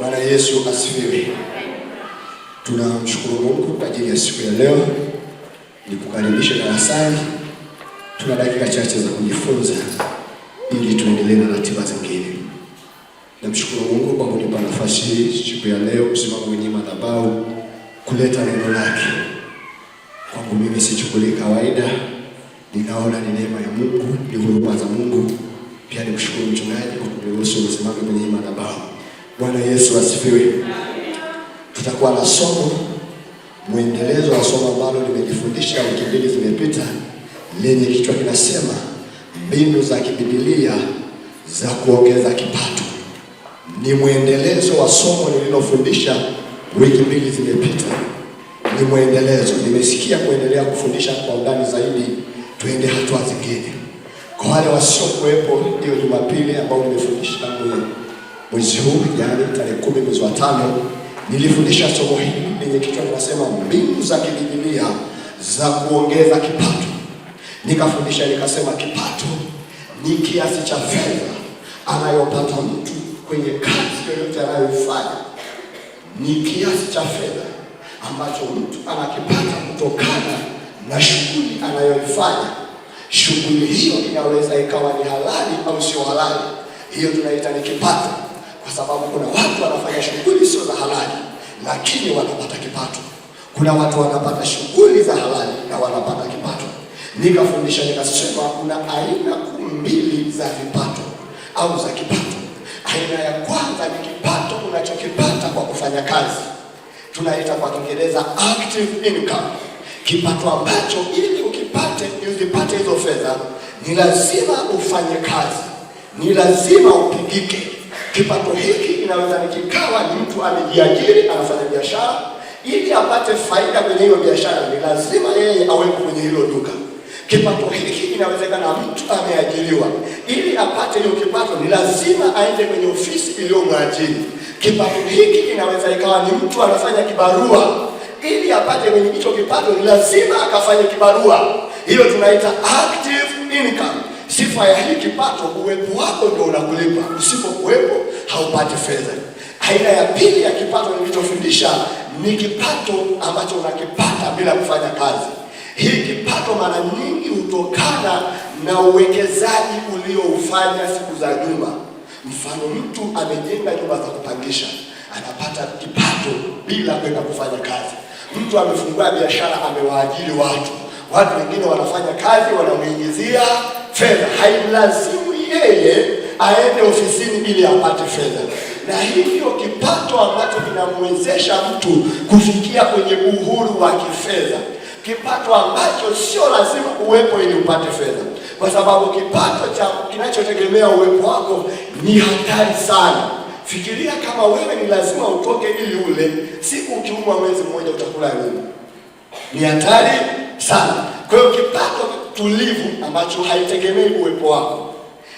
Bwana Yesu asifiwe. Tunamshukuru Mungu kwa ajili ya siku ya leo. Nikukaribisha darasani. Tuna dakika chache za kujifunza ili tuendelee na ratiba zingine. Namshukuru Mungu kwa kunipa nafasi hii siku ya leo kusimama kwenye madhabahu kuleta neno lake. Kwangu mimi sichukulii kawaida. Ninaona ni neema ya Mungu, ni huruma za Mungu. Pia nimshukuru mchungaji kwa kuniruhusu kusimama kwenye madhabahu. Bwana Yesu asifiwe. Tutakuwa na somo, muendelezo wa somo ambalo nimejifundisha wiki mbili zimepita, lenye kichwa kinasema mbinu za kibiblia za kuongeza kipato. Ni muendelezo wa somo nililofundisha wiki mbili zimepita. Ni muendelezo. Nimesikia kuendelea kufundisha kwa undani zaidi, tuende hatua zingine. Kwa wale wasiokuwepo, ndio Jumapili ambao nimefundisha mwezi huu, yani tarehe 10 mwezi wa 5, nilifundisha somo hili lenye kichwa kinasema mbinu za kibiblia za kuongeza kipato. Nikafundisha nikasema kipato ni kiasi cha fedha anayopata mtu kwenye kazi yoyote anayoifanya. Ni kiasi cha fedha ambacho mtu anakipata kutokana na shughuli anayoifanya. Shughuli hiyo inaweza ikawa ni halali au sio halali. Hiyo tunaita ni kipato, kwa sababu kuna watu wanafanya shughuli sio za halali lakini wanapata kipato. Kuna watu wanapata shughuli za halali na wanapata kipato. Nikafundisha nikasema kuna aina 2 za vipato au za kipato. Aina ya kwanza ni kipato unachokipata kwa kufanya kazi. Tunaita kwa Kiingereza active income. Kipato ambacho ili uzipate hizo fedha ni lazima ufanye kazi. Ni lazima upigike. Kipato hiki inaweza kikawa ni mtu amejiajiri anafanya biashara, ili apate faida kwenye hiyo biashara ni lazima yeye awepo kwenye hilo duka. Kipato hiki inawezekana mtu ameajiriwa, ili apate hiyo kipato ni lazima aende kwenye ofisi iliyomwajiri. Kipato hiki inaweza ikawa ni mtu anafanya kibarua, ili apate kwenye hicho kipato ni lazima akafanye kibarua. Hiyo tunaita active income. Sifa ya hii kipato, uwepo wako ndio unakulipa. Usipokuwepo haupati fedha. Aina ya pili ya kipato nilichofundisha ni kipato ambacho unakipata bila kufanya kazi. Hii kipato mara nyingi hutokana na uwekezaji ulioufanya siku za nyuma. Mfano, mtu amejenga nyumba za kupangisha, anapata kipato bila kwenda kufanya kazi. Mtu amefungua biashara, amewaajiri watu wengine wanafanya kazi, wanamuingizia fedha. Hailazimu yeye aende ofisini ili apate fedha. Na hivyo kipato ambacho kinamwezesha mtu kufikia kwenye uhuru wa kifedha. Kipato ambacho sio lazima uwepo ili upate fedha, kwa sababu kipato kinachotegemea uwepo wako ni hatari sana. Fikiria kama wewe ni lazima utoke ili ule, siku ukiumwa mwezi mmoja utakula nini? Ni hatari sana. Kwa hiyo kipato tulivu ambacho haitegemei uwepo wako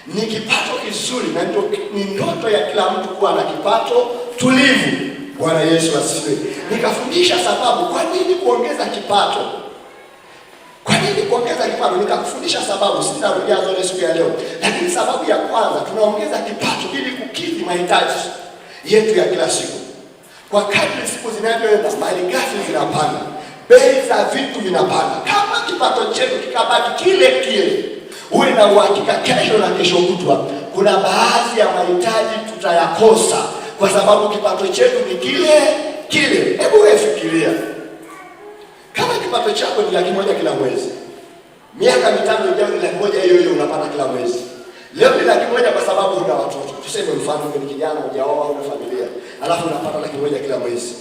ni kipato kizuri, na ni ndoto ya kila mtu kuwa na kipato tulivu. Bwana Yesu asifiwe. Nikafundisha sababu kwa nini kuongeza kipato. Kwa nini kuongeza kipato? Nikakufundisha sababu, sitarudia zote siku ya leo. Lakini sababu ya kwanza, tunaongeza kipato ili kukidhi mahitaji yetu ya kila siku. Kwa kadri siku zinavyoenda, malighafi zinapanda, bei za vitu vinapanda. Kama kipato chetu kikabaki kile, uwe na uhakika kesho na kesho kutwa kuna baadhi ya mahitaji tutayakosa, kwa sababu kipato chetu ni kile. Hebu wewe fikiria, kama kipato chako ni 100,000 kila mwezi, miaka 5 ijayo ni 100,000 hiyo unapata kila mwezi. Leo ni 100,000 kwa sababu una watoto. Tuseme mfano ni kijana hujaoa au una familia, alafu unapata 100,000 kila mwezi.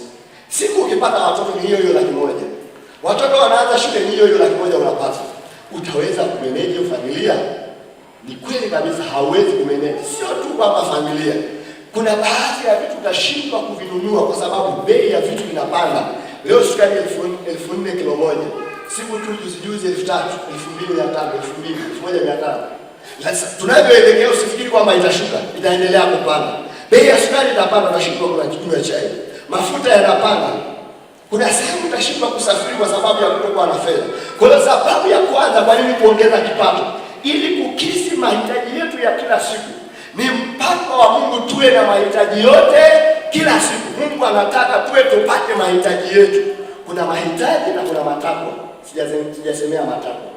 Siku ukipata watoto ni hiyo 100,000. Watoto wanaanza shule ni hiyo 100,000 unapata. Utaweza kumanage familia? Ni kweli kabisa hauwezi kumanage. Sio tu kwamba familia, kuna baadhi ya vitu utashindwa kuvinunua kwa sababu bei ya vitu inapanda. Leo sukari 4,000 kilo moja. Siku tu juzi 3,000, 2,500, 2,000, 1,500. Sasa tunavyoelekea usifikiri kwamba itashuka, itaendelea kupanda. Bei ya sukari itapanda, utashindwa kunywa chai. Mafuta yanapanda. Kuna sehemu utashindwa kusafiri kwa sababu ya kutokuwa na fedha. Kwa hiyo sababu ya kwanza kwa nini kuongeza kipato, ili kukidhi mahitaji yetu ya kila siku. Ni mpango wa Mungu tuwe na mahitaji yote Kila siku Mungu anataka tuwe tupate mahitaji yetu. Kuna mahitaji na kuna matakwa. Sijasemea matakwa.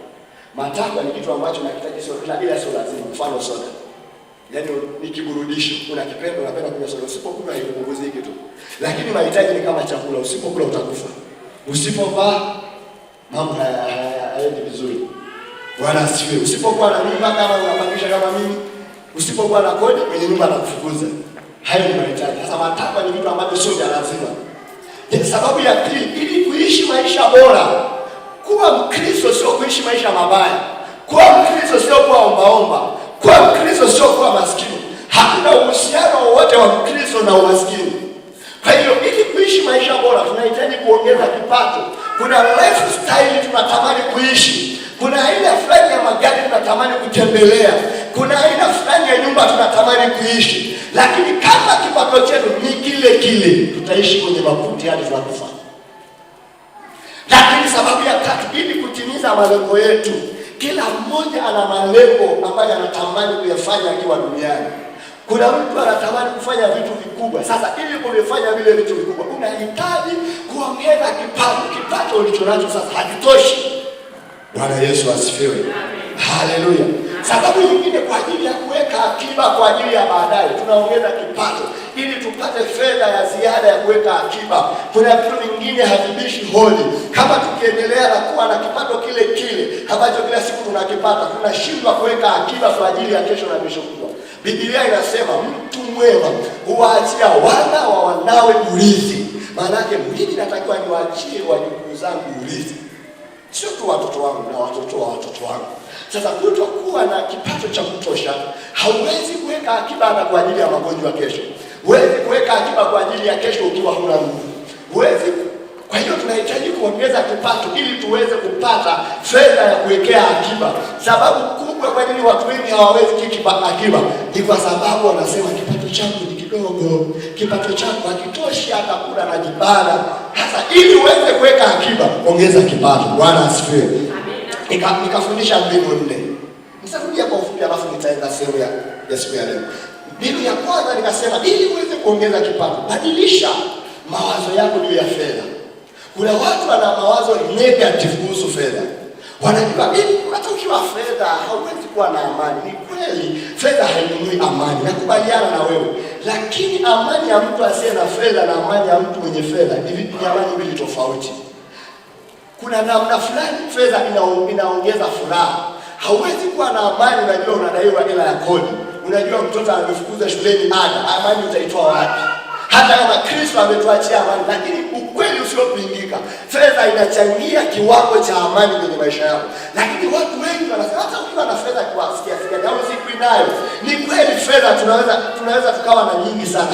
Matakwa ni kitu ambacho unahitaji sio ila sio lazima. Mfano soda. Yaani ni kiburudisho. Unakipenda, unapenda kunywa soda. Usipokunywa haikupunguzi kitu. Lakini mahitaji ni kama chakula. Usipokula utakufa. Usipovaa mambo hayaendi vizuri. Bwana asifiwe. Usipokuwa na nyumba kama unapangisha kama mimi, usipokuwa na kodi kwenye nyumba atakufukuza. Hayo ni mahitaji. Sasa matakwa ni vitu ambavyo sio vya lazima. Sababu ya pili, ili kuishi maisha bora, kuwa Mkristo sio kuishi maisha mabaya. Kuwa Mkristo sio kuwa ombaomba. Kuwa Mkristo sio kuwa maskini. Hakuna uhusiano wowote wa Mkristo na umaskini. Kwa hiyo ili kuishi maisha bora tunahitaji kuongeza kipato. Kuna lifestyle tunatamani kuishi. Kuna aina fulani ya magari tunatamani kutembelea. Kuna aina fulani ya nyumba tunatamani kuishi. Lakini kama kipato chetu ni kile kile, tutaishi kwenye makundi hadi tunakufa. Lakini sababu ya tatu, ili kutimiza malengo yetu, kila mmoja ana malengo ambayo anatamani kuyafanya akiwa duniani. Kuna mtu anatamani kufanya vitu vikubwa. Sasa ili kuvifanya vile vitu vikubwa, unahitaji kuongeza kipato. Kipato ulichonacho sasa hakitoshi. Bwana Yesu asifiwe. Haleluya. Sababu nyingine kwa ajili ya kuweka akiba kwa ajili ya baadaye, tunaongeza kipato ili tupate fedha ya ziada ya kuweka akiba. Kuna vitu vingine havibishi hodi. Kama tukiendelea na kuwa na kipato kile kile ambacho kila siku tunakipata, tunashindwa kuweka akiba kwa ajili ya kesho na kesho kutwa. Biblia inasema mtu mwema huwaachia wana wa wanawe urithi. Maana yake mimi natakiwa niwaachie wajukuu zangu urithi. Sio tu watoto wangu na watoto wa watoto wangu. Sasa kutokuwa na kipato cha kutosha, hauwezi kuweka akiba hata kwa ajili ya magonjwa kesho. Huwezi kuweka akiba kwa ajili ya kesho ukiwa huna nguvu. Huwezi. Kwa hiyo tunahitaji kuongeza kipato ili tuweze kupata fedha ya kuwekea akiba. Sababu kubwa kwa nini watu wengi hawawezi kukipa akiba ni kwa sababu wanasema kipato changu ni kidogo, kipato changu hakitoshi hata kula na jibana. Sasa ili uweze kuweka akiba, ongeza kipato. Bwana asifiwe. Nikafundisha mbinu 4. Nitarudia kwa ufupi alafu nitaenda sehemu ya siku ya leo. Mbinu ya kwanza nikasema ili uweze kuongeza kipato, badilisha mawazo yako juu ya fedha. Kuna watu wana mawazo negative kuhusu fedha. Wanajua hata ukiwa fedha hauwezi kuwa na amani. Ni kweli fedha hainunui amani, nakubaliana na wewe. Lakini amani ya mtu asiye na fedha na amani ya mtu mwenye fedha ni amani mbili tofauti. Kuna namna fulani fedha inaongeza furaha. Hauwezi kuwa na amani unajua unadaiwa hela ya kodi. Unajua mtoto amefukuza shuleni ada. Amani utaitoa wapi? Hata kama Kristo ametuachia amani, lakini ukweli usiopingika, fedha inachangia kiwango cha amani kwenye maisha yako. Lakini watu wengi wanasema hata ukiwa na fedha kwa kiasi gani au siku nayo. Ni kweli fedha tunaweza tukawa na nyingi sana.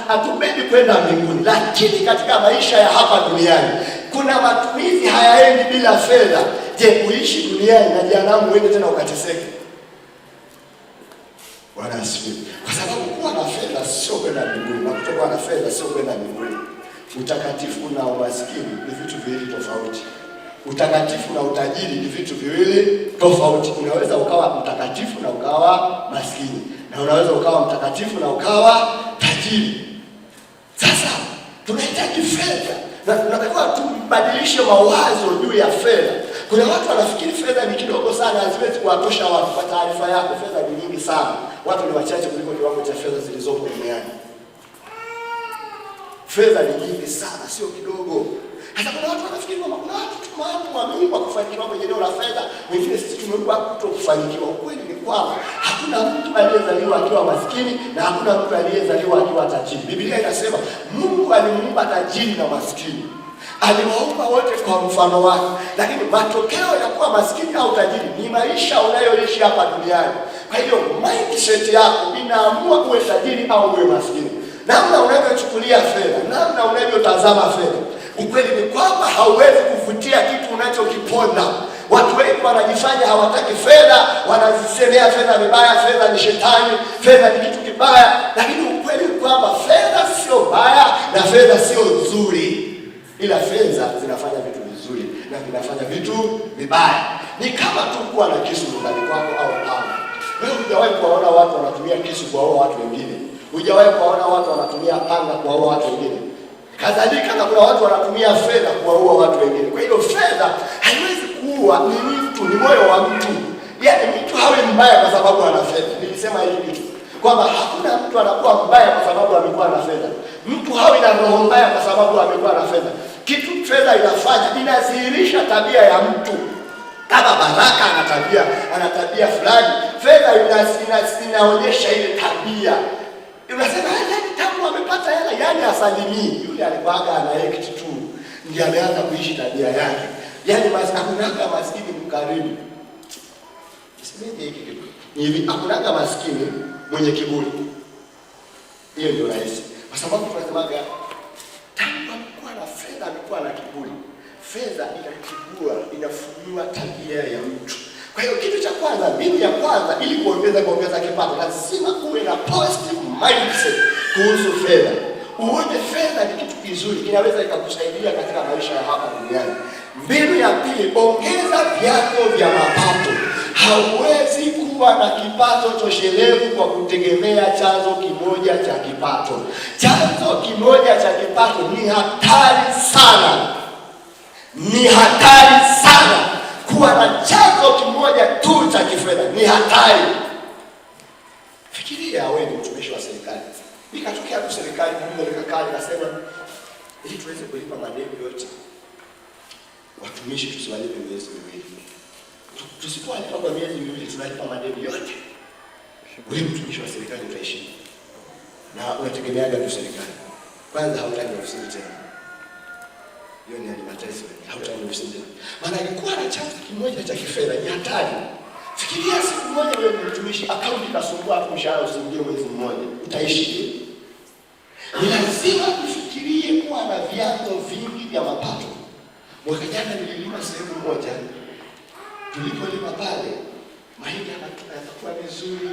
Hatubebi kwenda mbinguni, lakini katika maisha ya hapa duniani kuna matumizi hayaendi bila fedha. Je, kuishi duniani na jehanamu uende tena ukateseke? Bwana asifiwe. Kwa sababu kuwa na fedha sio kwenda mbinguni na kutokuwa na fedha sio kwenda mbinguni. Utakatifu na umaskini ni vitu viwili tofauti. Utakatifu na utajiri ni vitu viwili tofauti. Unaweza ukawa mtakatifu na ukawa maskini, na unaweza ukawa mtakatifu na ukawa tajiri. Sasa tunahitaji fedha na tunatakiwa tubadilishe mawazo juu ya fedha. Kuna watu wanafikiri fedha ni kidogo sana, haziwezi kuwatosha watu. Kwa taarifa yako, fedha ni nyingi sana. Watu ni wachache kuliko kiwango cha fedha zilizopo duniani. Fedha ni nyingi sana, sio kidogo. Hata kuna watu wanafikiri kwamba kuna watu wameumbwa kufanikiwa kwenye eneo la fedha, wengine sisi tumeumbwa kutokufanikiwa. Ukweli ni kwamba hakuna mtu aliyezaliwa akiwa maskini na hakuna mtu aliyezaliwa akiwa tajiri. Biblia inasema Mungu alimuumba tajiri na maskini. Aliwaumba wote kwa mfano wake, lakini matokeo ya kuwa maskini au tajiri ni maisha unayoishi hapa duniani. Kwa hiyo mindset yako inaamua uwe tajiri au uwe maskini. Namna unavyochukulia fedha, namna unavyotazama fedha. Ukweli ni kwamba hauwezi kuvutia kitu unachokiponda. Watu wengi wanajifanya hawataki fedha, wanazisemea fedha vibaya, fedha ni shetani, fedha ni kitu kibaya. Lakini ukweli ni kwamba fedha sio mbaya na fedha sio nzuri. Ila fedha zinafanya vitu vizuri na vinafanya vitu vibaya. Ni kama tu kuwa na kisu ndani kwako au panga. Wewe hujawahi kuwaona watu wanatumia kisu kuwaua watu wengine? Hujawahi kuwaona watu wanatumia panga kuwaua watu wengine? Kadhalika na kuna watu wanatumia fedha kuwaua watu wengine. Kwa hiyo fedha haiwezi kuua, ni mtu, ni moyo wa mtu. Yaani mtu hawe mbaya kwa sababu ana fedha. Nilisema hili kitu kwamba hakuna mtu anakuwa mbaya kwa sababu amekuwa na fedha. Mtu hawe na roho mbaya kwa sababu amekuwa na fedha. Kitu fedha inafanya, inadhihirisha tabia ya mtu. Kama Baraka ana tabia fulani, fedha inaonyesha ile tabia. Unasema tangu amepata hela, yani asalimii. Yule alikuwaga ana act tu, ndiye ameanza kuishi tabia yake. Yani hakunaga maskini mkarimu. Simeje hiki kitu. Hivi hakunaga maskini mwenye kiburi. Hiyo ndio rahisi. Kwa sababu tunasemaga tangu amekuwa na fedha amekuwa na kiburi. Fedha inakibua, inafunua tabia ya mtu. Kwa hiyo kitu cha kwanza, mbinu ya kwanza ili kuongeza kipato, lazima uwe na positive mindset kuhusu fedha. Uone fedha ni kitu kizuri, kinaweza ikakusaidia katika maisha ya hapa duniani. Mbinu ya pili, ongeza vyanzo vya mapato. Hauwezi kuwa na kipato toshelevu kwa kutegemea chanzo kimoja cha kipato. Chanzo kimoja cha kipato ni hatari sana. Ni hatari sana. Kuwa na chanzo kimoja tu cha kifedha ni hatari. Fikiria wewe ni mtumishi wa serikali. Nikatokea kwa serikali kumbe nikakaa nikasema ili tuweze kulipa madeni yote, watumishi tusiwalipe miezi miwili. Tusipolipa kwa miezi miwili tunalipa madeni yote. Wewe mtumishi wa serikali utaishi. Na unategemeaga tu serikali. Kwanza hautaki ofisini tena. Hiyo ni advertisement, hautaki ofisini tena. Maana ilikuwa na chanzo kimoja cha kifedha ni hatari. Fikiria siku moja wewe mtumishi akaunti kasumbua hapo mshahara usiingie mwezi mmoja. Utaishi. Ni lazima kufikirie kuwa na vyanzo vingi vya mapato. Mwaka jana nililima sehemu moja. Tulipolima pale, mahindi yakakuwa vizuri.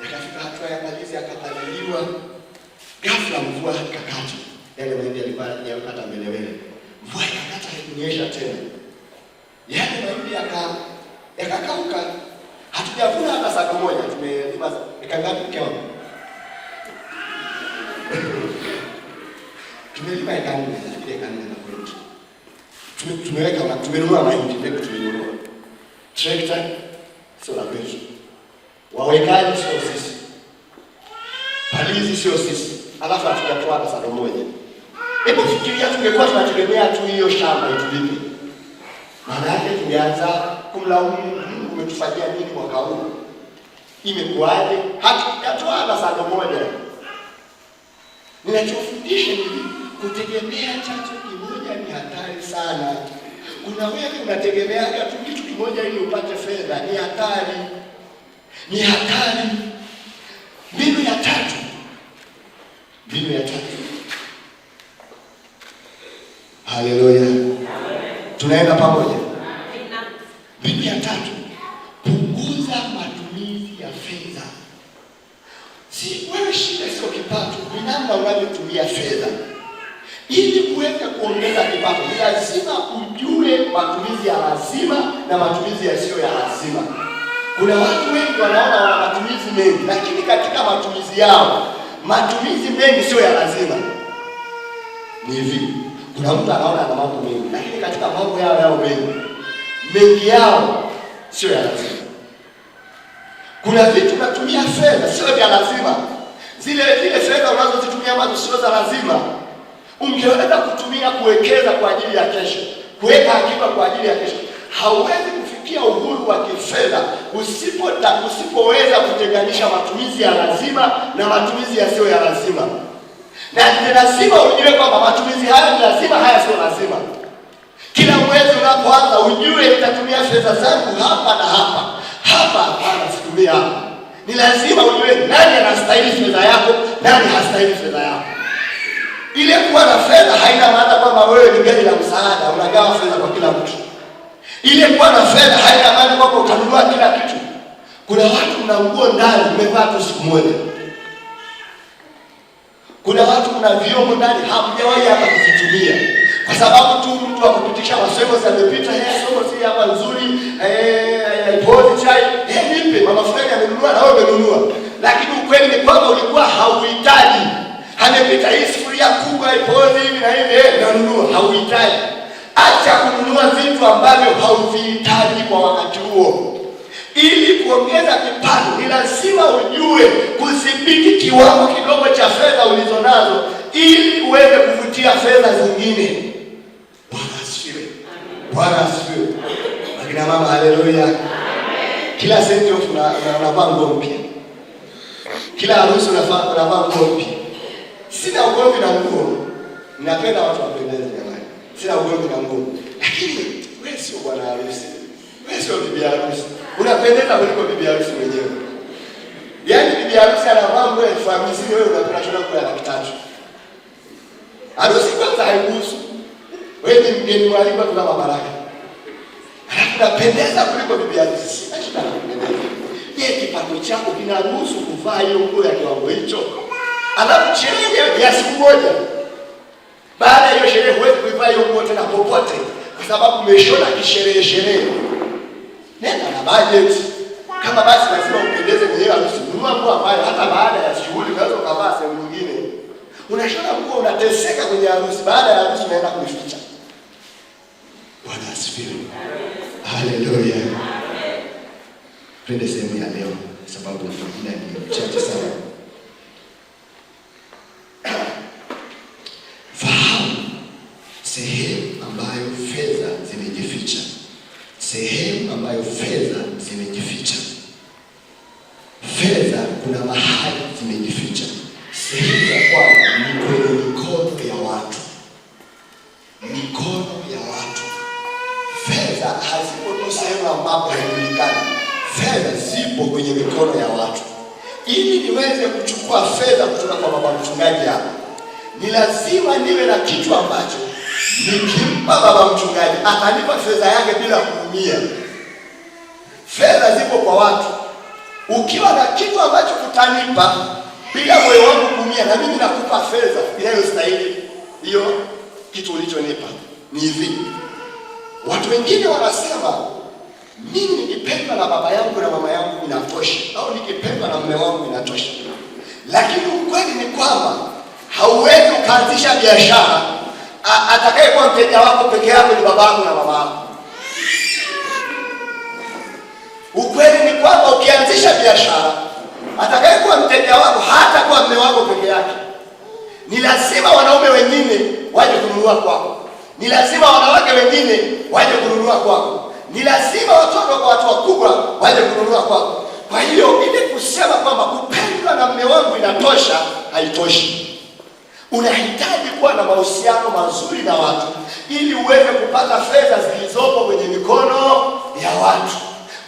Yakafika hatua ya malizi yakapaliliwa. Ghafla mvua ikakata. Yale mahindi yalikuwa yanapata mbelewele. Mvua ikakata haikunyesha tena. Yale mahindi yakakauka. Hatujavuna hata saka moja. Tumelima eka ngapi mke wangu? Tumelima eka 4, nafikiri eka 4 na kwetu. Tumenunua mahindi mbegu tumenunua. Trekta sio la kwetu. Wawekaji sio sisi. Palizi sio sisi. Alafu hatujatoa hata saka moja. Hebu fikiria tungekuwa tunategemea tu hiyo shamba itulipe. Maana yake tungeanza kumlaumu Mungu, umetufanyia nini mwaka huu? Imekuaje? Hatujatoa hata saka moja. Ninachofundisha ni kutegemea chanzo kimoja ni hatari sana. Kuna wewe unategemea tu kitu kimoja ili upate fedha, ni hatari. Ni hatari. Mbinu ya tatu. Haleluya. Tunaenda pamoja. Mbinu ya tatu. Punguza matumizi ya fedha. Si wewe shida sio kipato, ni namna unavyotumia fedha. Ili kuweza kuongeza kipato, ni lazima ujue matumizi ya lazima na matumizi yasiyo ya lazima. Kuna watu wengi wanaona wana matumizi mengi, lakini katika matumizi yao, matumizi mengi sio ya lazima. Ni hivi, kuna mtu anaona ana mambo mengi, lakini katika mambo yao mengi yao sio ya lazima. Kuna vitu unatumia fedha sio vya lazima. Zile fedha unazozitumia ambazo sio za lazima, ungeweza kutumia kuwekeza kwa ajili ya kesho, kuweka akiba kwa ajili ya kesho. Hauwezi kufikia uhuru wa kifedha usipoweza kutenganisha matumizi ya lazima na matumizi yasiyo ya lazima. Na ni lazima ujue kwamba matumizi haya ni lazima, haya sio lazima. Kila mwezi unapoanza ujue nitatumia fedha zangu hapa na hapa. Hapa hapana, situmia hapa. Ni lazima ujue nani anastahili fedha yako, nani hastahili fedha yako. Ile kuwa na fedha haina maana kwamba wewe ni gari la msaada unagawa fedha kwa kila mtu. Ile kuwa na fedha haina maana kwamba utanunua kila kitu. Kuna watu mna nguo ndani mmevaa tu siku moja. Kuna watu mna vyombo ndani hamjawahi hata kuvitumia. Kwa sababu tu mtu akupitisha masomo yamepita, somo si hapa nzuri, ipozi chai, nipe mama fulani amenunua na wewe umenunua, lakini ukweli ni kwamba ulikuwa hauhitaji. Amepita hii sufuria kubwa ipoze hivi na hivi, nanunua, hauhitaji. Acha kununua vitu ambavyo hauvihitaji kwa wakati huo. Ili kuongeza kipato ni lazima ujue kudhibiti kiwango kidogo cha fedha ulizonazo ili uweze kuvutia fedha zingine. Bwana asifiwe. Bwana asifiwe. Akina mama, haleluya. Kila senti unavaa nguo mpya. Kila harusi unavaa nguo mpya. Sina ugomvi na nguo. Ninapenda watu wapendeze jamani. Sina ugomvi na nguo. Lakini wewe sio bwana harusi. Wewe sio bibi harusi. Unapendeza kuliko bibi harusi mwenyewe. Yaani bibi harusi anavaa nguo 50,000, wewe unapenda shona nguo ya 300,000. Harusi kwanza haihusu. Wewe ni mgeni mwaliko tu kama baraka. Unapendeza kuliko bibi harusi. Sina shida na kupendeza. Yeye kipato chako kinaruhusu kuvaa hiyo nguo ya kiwango hicho. Alafu sherehe ya siku moja. Baada ya hiyo sherehe huwezi kuivaa hiyo nguo tena popote kwa sababu umeshona kisherehe. Nenda na budget. Kama basi lazima upendeze mwenyewe harusi, nunua nguo ambayo hata baada ya shughuli unaweza ukavaa sehemu nyingine. Unashona nguo unateseka kwenye harusi, baada ya harusi unaenda kuificha. Bwana asifiwe. Haleluya. Twende sehemu ya leo sababu nyingine ni chache sana. Fahamu sehemu ambayo fedha zimejificha. Sehemu ambayo fedha zimejificha. Fedha kuna mahali zimejificha. Sehemu ya kwanza ni kwenye mikono ya watu. Mikono ya watu. Fedha hazipo tu sehemu ambapo haijulikani. Fedha zipo kwenye mikono ya watu. Ili niweze kuchukua fedha kutoka kwa baba mchungaji hapa, ni lazima niwe na kitu ambacho nikimpa baba mchungaji atanipa fedha yake bila kuumia. Fedha zipo kwa watu. Ukiwa na kitu ambacho kutanipa bila moyo wangu kuumia, na mimi nakupa fedha inayostahili hiyo kitu ulichonipa. Ni hivi. Watu wengine wanasema mimi nikipendwa na baba yangu na mama yangu inatosha, au nikipendwa na mume wangu inatosha. Lakini ukweli ni kwamba hauwezi ukaanzisha biashara atakayekuwa mteja wako peke yako ni babangu na mama yako. Ukweli ni kwamba ukianzisha biashara atakayekuwa mteja wako hata kwa mume wako peke yake. Ni lazima wanaume wengine waje kununua kwako. Ni lazima wanawake wengine waje kununua kwako. Ni lazima watoto kwa watu wakubwa waje kununua kwako. Kwa hiyo ile kusema kwamba kupendwa na mume wangu inatosha, haitoshi. Unahitaji kuwa na mahusiano mazuri na watu ili uweze kupata fedha zilizopo kwenye mikono ya watu,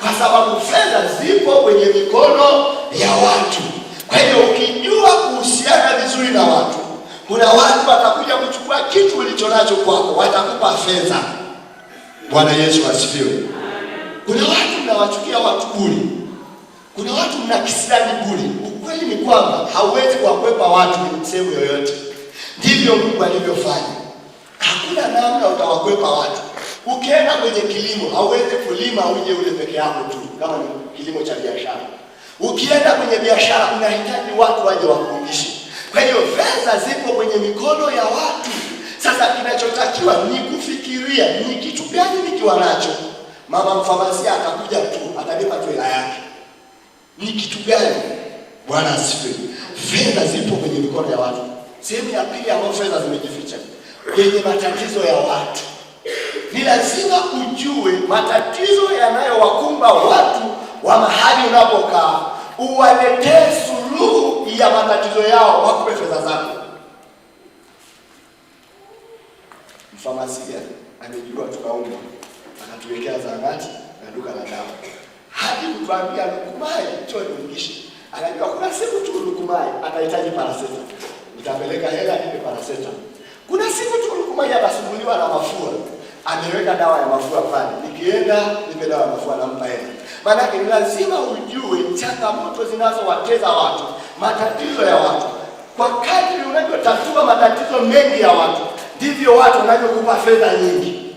kwa sababu fedha zipo kwenye mikono ya watu. Kwa hiyo ukijua kuhusiana vizuri na watu, kuna watu watakuja kuchukua kitu ulichonacho kwako, watakupa fedha. Bwana Yesu asifiwe. Kuna watu mnawachukia watu bure. Kuna watu mnakisiani bure. Ukweli ni kwamba hauwezi kuwakwepa watu kwenye sehemu yoyote. Ndivyo Mungu alivyofanya. Hakuna namna utawakwepa watu. Ukienda kwenye kilimo, hauwezi kulima uje ule peke yako tu kama ni kilimo cha biashara. Ukienda kwenye biashara unahitaji watu waje wakuungishe. Kwa hiyo fedha zipo kwenye mikono ya watu. Sasa kinachotakiwa ni kufikiria ni kitu gani nikiwa nacho. Mama mfamasia atakuja tu, atanipa tu hela yake. Ni kitu gani? Bwana asifiwe. Fedha zipo kwenye mikono ya watu. Sehemu ya pili ambayo fedha zimejificha, kwenye matatizo ya watu. Ni lazima ujue matatizo yanayowakumba watu wa mahali unapokaa, uwaletee suluhu ya matatizo yao, wakupe fedha zako. Mfamasia amejua tunaumwa, anatuwekea zahanati na duka la dawa. Hadi kutuambia Lukumai njoo niungishe. Anajua kuna siku tu Lukumai atahitaji paraseta. Nitapeleka hela nipe paraseta. Kuna siku tu Lukumai atasumbuliwa na mafua. Ameweka dawa ya mafua pale. Nikienda nipe dawa ya mafua nampa hela. Maana ni lazima ujue changamoto zinazowateza watu, matatizo ya watu. Kwa kadri unavyotatua matatizo mengi ya watu, ndivyo watu wanavyokupa fedha nyingi.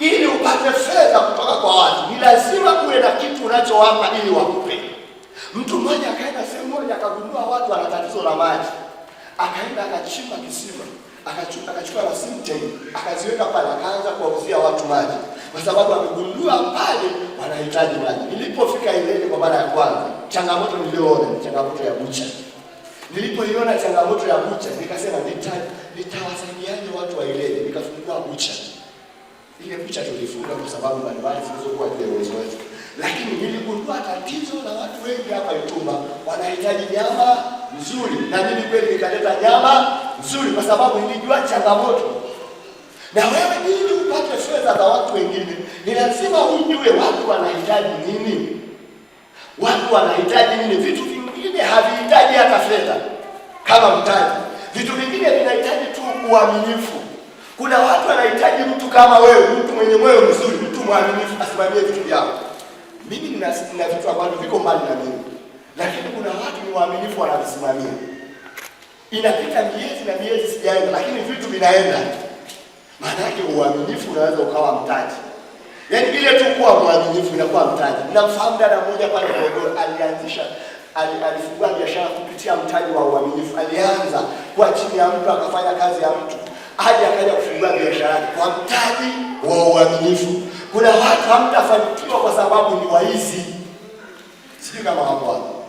Ili upate fedha kutoka kwa watu, ni lazima uwe na kitu unachowapa ili wakupe. Mtu mmoja akaenda sehemu moja akagundua watu wana tatizo la maji. Akaenda akachimba kisima, akachukua na simteni, akaziweka pale, akaanza kuwauzia watu maji. Kwa sababu amegundua pale wanahitaji maji. Nilipofika Ileje kwa mara ya kwanza, changamoto niliyoona ni changamoto ya bucha. Nilipoiona changamoto ya bucha, nikasema nitawasaidiaje watu wa Ileje? Nikafungua bucha. Ile bucha tulifunga kwa sababu mbalimbali zilizokuwa kwenye uwezo wetu. Lakini niligundua tatizo la watu wengi hapa Itumba, wanahitaji nyama nzuri. Na mimi kweli nikaleta nyama nzuri kwa sababu nilijua changamoto. Na wewe ili upate fedha za watu wengine, ni lazima ujue watu wanahitaji nini. Watu wanahitaji nini? Vitu vingine havihitaji hata fedha kama mtaji. Vitu vingine vinahitaji tu uaminifu. Kuna watu wanahitaji mtu kama wewe, mtu mwenye moyo mzuri, mtu mwaminifu asimamie vitu vyao. Mimi nina vitu ambavyo viko mbali na mimi, lakini kuna watu ni waaminifu wanavisimamia. Inapita miezi na miezi sijaenda, lakini vitu vinaenda. Maana yake uaminifu unaweza ukawa mtaji. Yaani ile tu kuwa mwaminifu inakuwa mtaji. Ninamfahamu dada mmoja pale Morogoro, alifungua biashara kupitia mtaji wa uaminifu. Alianza kwa chini ya mtu, akafanya kazi ya mtu, hadi akaja kufungua biashara kwa mtaji wa uaminifu. Kuna watu hamtafanikiwa kwa sababu ni waizi. Sijui kama hapo hapo.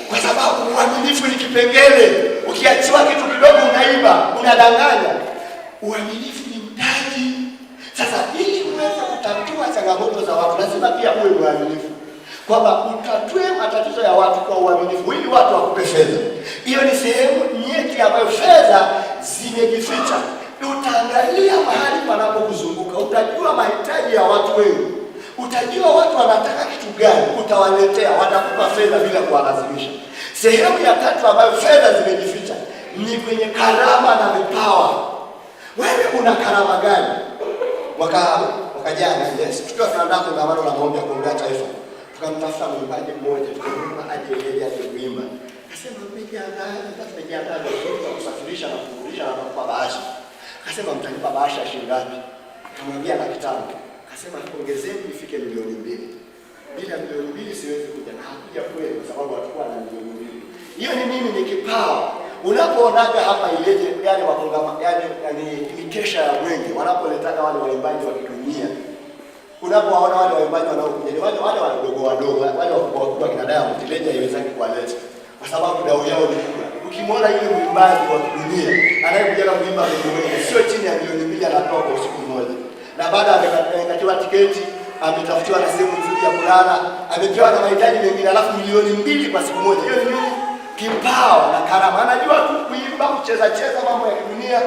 Kwa sababu uaminifu ni kipengele. Ukiachiwa kitu kidogo unaiba, unadanganya. Uaminifu ni mtaji. Sasa ili uweze kutatua changamoto za watu, lazima pia uwe mwaminifu. Kwamba utatue matatizo ya watu kwa uaminifu ili watu wakupe fedha. Hiyo ni sehemu nyeti ambayo fedha zimejificha. Utaangalia mahali panapokuzunguka, utajua mahitaji ya watu wengi. Utajua watu wanataka kitu gani, utawaletea, watakupa fedha bila kuwalazimisha. Sehemu ya tatu ambayo fedha zimejificha ni kwenye karama na vipawa. Wewe una karama gani? Mwaka jana, yes, tukiwa tunaandaa kongamano la maombi ya kuombea taifa, tukamtafuta mwimbaji mmoja, tukamwomba aje Ileje aje kuimba. Akasema tumejiandaa kwa kusafirisha na kurudisha na kupa bahasha. Akasema mtanipa bahasha shilingi ngapi? Akamwambia 500,000. Akasema ongezeni ifike 2,000,000. Bila 2,000,000 siwezi kuja. Na hakuja kweli kwa sababu atakuwa na 2,000,000. Hiyo ni nini? Ni kipawa. Unapoonaga hapa Ileje yale makongamano, yani mikesha ya mwenge, wanapoletaka wale waimbaji wa kidunia. Unapowaona wale waimbaji wanaokuja ni wale wadogo, wale wakubwa kina Diamond, Ileje haiwezaki kuwaleta kwa sababu dau yao ni kubwa. Ukimwona yule mwimbaji wa kidunia anayekuja kuimba mwenge, sio chini ya 2,000,000 anatoa kwa siku moja. Na baada amekatiwa tiketi, ametafutiwa na sehemu nzuri ya kulala, amepewa na mahitaji mengine, alafu 2,000,000 kwa siku moja. Hiyo ni nini? Kipawa na karama. Anajua tu kuimba, kucheza mambo ya dunia,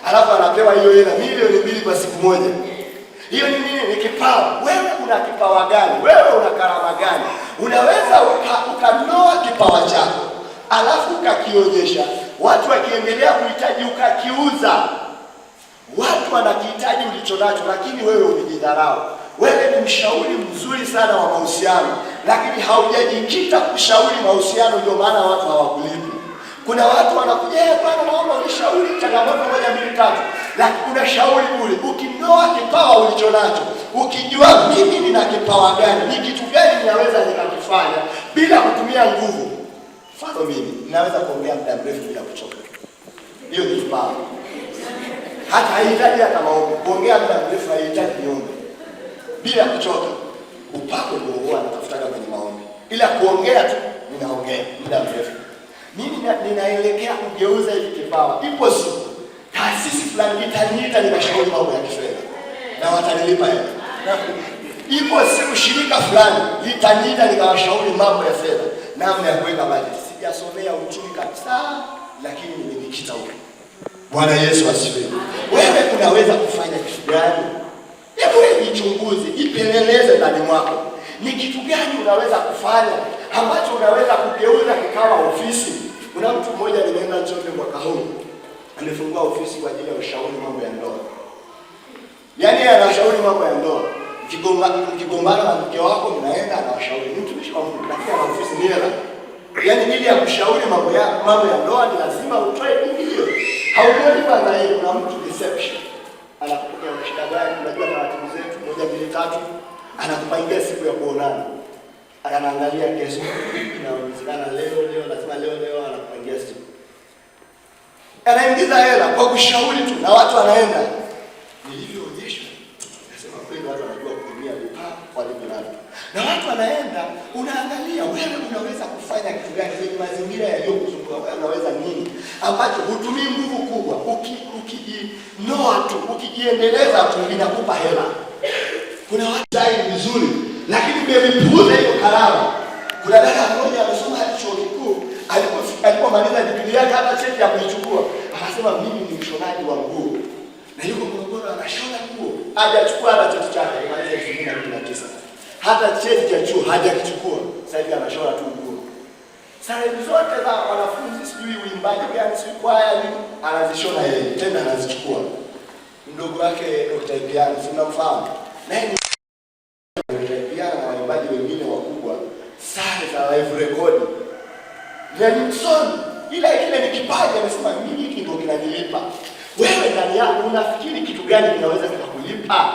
alafu anapewa hiyo hela 2,000,000 kwa siku moja. Hiyo ni nini? Ni kipawa. Wewe una kipawa gani? Wewe una karama gani? Unaweza ukanoa kipawa chako, alafu ukakionyesha. Watu wakiendelea kuhitaji ukakiuza. Watu wanakihitaji ulichonacho, lakini wewe umejidharau. Wewe ni mshauri mzuri sana wa mahusiano, lakini haujajikita kushauri mahusiano, ndio maana watu hawakulipi. Kuna watu wanakuja, bwana naomba unishauri changamoto 1 2 3. Lakini unashauri kule, ukinoa kipawa ulichonacho, ukijua mimi nina kipawa gani, ni kitu gani ninaweza nikakifanya bila kutumia nguvu. Mfano mimi ninaweza kuongea muda mrefu bila kuchoka. Hiyo ni kipawa. Hata haihitaji hata maombi. Kuongea muda mrefu haihitaji niombe. Bila kuchoka. Upako ndio huwa natafuta kwenye maombi. Ila kuongea tu ninaongea muda mrefu. Mimi ninaelekea kugeuza hili kipawa. Ipo siku taasisi fulani itaniita nikashauri mambo ya kifedha na watanilipa hela. Ipo siku shirika fulani litaniita nikawashauri mambo ya fedha, namna ya kuweka bajeti. Sijasomea uchumi kabisa, lakini nimejikita huko. Bwana Yesu asifiwe. Wewe unaweza kufanya kitu gani? Hebu jichunguze, ipeleleze ndani mwako. Ni kitu gani unaweza kufanya ambacho unaweza kugeuza kikawa ofisi? Kuna mtu mmoja nimeenda Njombe mwaka huu, amefungua ofisi kwa ajili ya ushauri mambo ya ndoa. Yaani anashauri mambo ya ndoa. Mkigombana na mke wako mnaenda anawashauri. Ni mtumishi wa Mungu, lakini ana ofisi ni hela. Yaani ili ya kushauri mambo ya ndoa ni lazima utoe milioni. Hauoni bwana yeye kuna mtu deception. Anakupokea shida gani? Unajua mbili tatu, anakupangia siku ya kuonana. Anaangalia kesho, inawezekana leo lazima leo anakupangia siku. Anaingiza hela kwa kushauri tu na watu wanaenda. Nilivyoonyesha, nasema kweli watu wanajua kutumia vifaa kwa librari. Na watu wanaenda, unaangalia wewe unaweza kufanya kitu gani kwenye mazingira yaliyokuzunguka. Wewe unaweza nini ambacho hutumii nguvu kubwa, ukijinoa tu, ukijiendeleza tu inakupa hela. Kuna watu dai vizuri, lakini umevipuuza hiyo karama. Kuna dada mmoja amesoma hadi chuo kikuu, alipomaliza degree yake hata cheti ya kuichukua, akasema mimi ni mshonaji wa nguo. Na yuko Morogoro anashona nguo. Hajachukua hata cheti chake, alimaliza 2019. Hata cheti cha chuo hajakichukua. Sasa hivi anashona tu nguo. Sasa zote za wanafunzi sijui uimbaji gani sijui kwaya nini anazishona yeye, tena anazichukua. Mdogo wake Dr. Piano, si mnamfahamu? Naye Dr. Piano na waimbaji wengine wakubwa, sare za live record. Nilson, ile ni kipaji, amesema mimi hiki ndio kinanilipa. Wewe ndani yako unafikiri kitu gani kinaweza kukulipa?